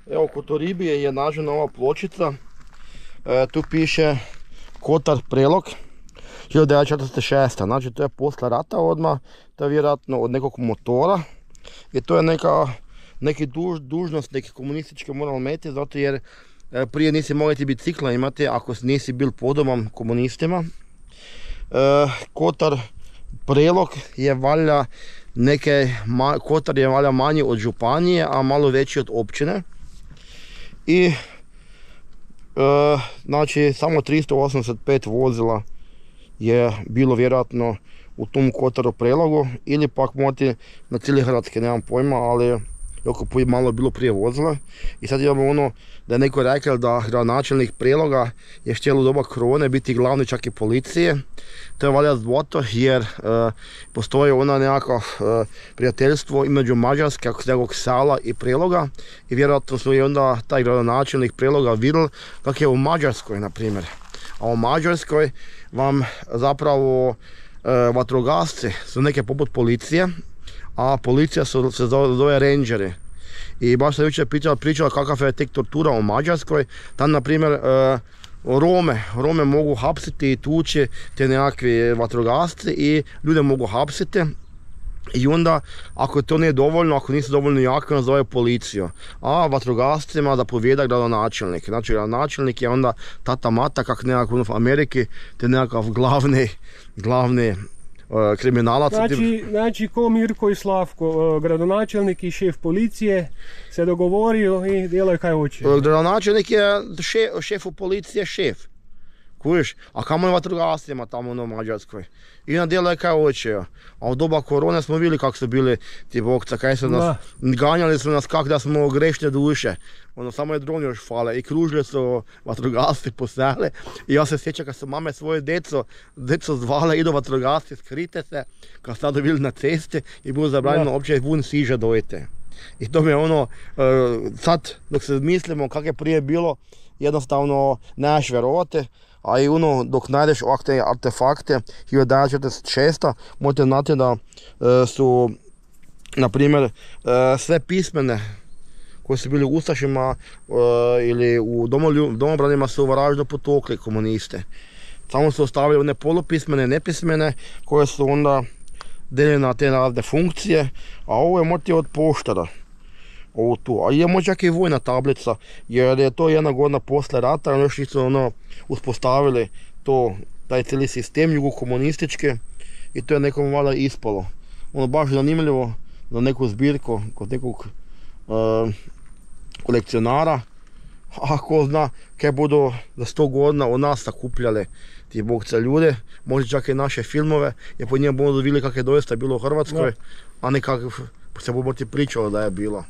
Evo, Kotoribije je nađena ova pločica. Tu piše Kotar Prelog 1946. Znači to je posle rata odmah. To je vjerojatno od nekog motora. I to je neki dužnosnik komunistički moral meti, zato jer prije nisi mogli ti bicikla imati ako nisi bil podoban komunistima. Kotar Prelog je valjda Kotar je valjda manji od županije, a malo veći od općine. I znači samo 385 vozila je bilo vjerojatno u tom Kotaru Prelogu, ili pak moti na cijeli Hrvatske, nemam pojma, ali jako malo bilo prije vozila. I sad imamo ono da je neko rekao da gradonačelnik Preloga je htjelo u doba korone biti glavni čak i policije. To je valjda zato jer postoji ona nekako prijateljstvo između Mađarske, nekog sela i Preloga, i vjerojatno su i onda taj gradonačelnik Preloga vidjel kako je u Mađarskoj, na primjer. A u Mađarskoj vam zapravo vatrogasci su neke poput policije, a policija se zove rangeri. I baš sam jučer pričala kakav je tek tortura u Mađarskoj. Tam, na primjer, Rome mogu hapsiti i tući te nekakvi vatrogasci i ljude mogu hapsiti. I onda, ako to nije dovoljno, ako nisu dovoljno jaki, onda zove policiju. A vatrogascima zapovijeda gradonačelnik. Znači, gradonačelnik je onda tata mata, kak nekako u Ameriki, te nekakav glavni kriminalac. Znači, ko Mirko i Slavko, gradonačelnik i šef policije se dogovorio i djelaju kaj hoće. Gradonačelnik je šefu policije šef. Kužiš? A kamo je vatrogascima tamo u Mađarskoj? I na djelo je kaj hoće. A u doba korone smo vidjeli kako su bili ti bokca, kaj su nas, ganjali su nas kak da smo grešne duše. Ono, samo je dron još fale i kružili su vatrogasci po sele. I ja se sjećam kad su mame svoje deco zvale, idu vatrogasci, skrite se, kad su tada bili na cesti i bilo zabranjeno uopće vun siže dojte. I to mi je ono, sad dok se mislimo kak je prije bilo, jednostavno nemaš vjerovati. A i ono, dok najdeš ovakve artefakte 1946. možete znati da su, na primjer, sve pismene koji su bili u ustašima ili u domobranima su Varaždinu potokli komuniste. Samo su ostavili one polupismene, nepismene, koje su onda deljene na te razne funkcije, a ovo je moti od poštara. Ovo tu. A imamo čak i vojna tablica, jer je to jedna godina posle rata, još nisu ono uspostavili taj cijeli sistem jugokomunistički, i to je nekom valjda ispalo. Ono baš zanimljivo za neku zbirku kod nekog kolekcionara, a ko zna kaj budu za 100 godina od nas sakupljali ti bokce ljude, možda čak i naše filmove, jer po njima budu vidjeli kako je doista bilo u Hrvatskoj, a ne kako se bo ti pričalo da je bilo.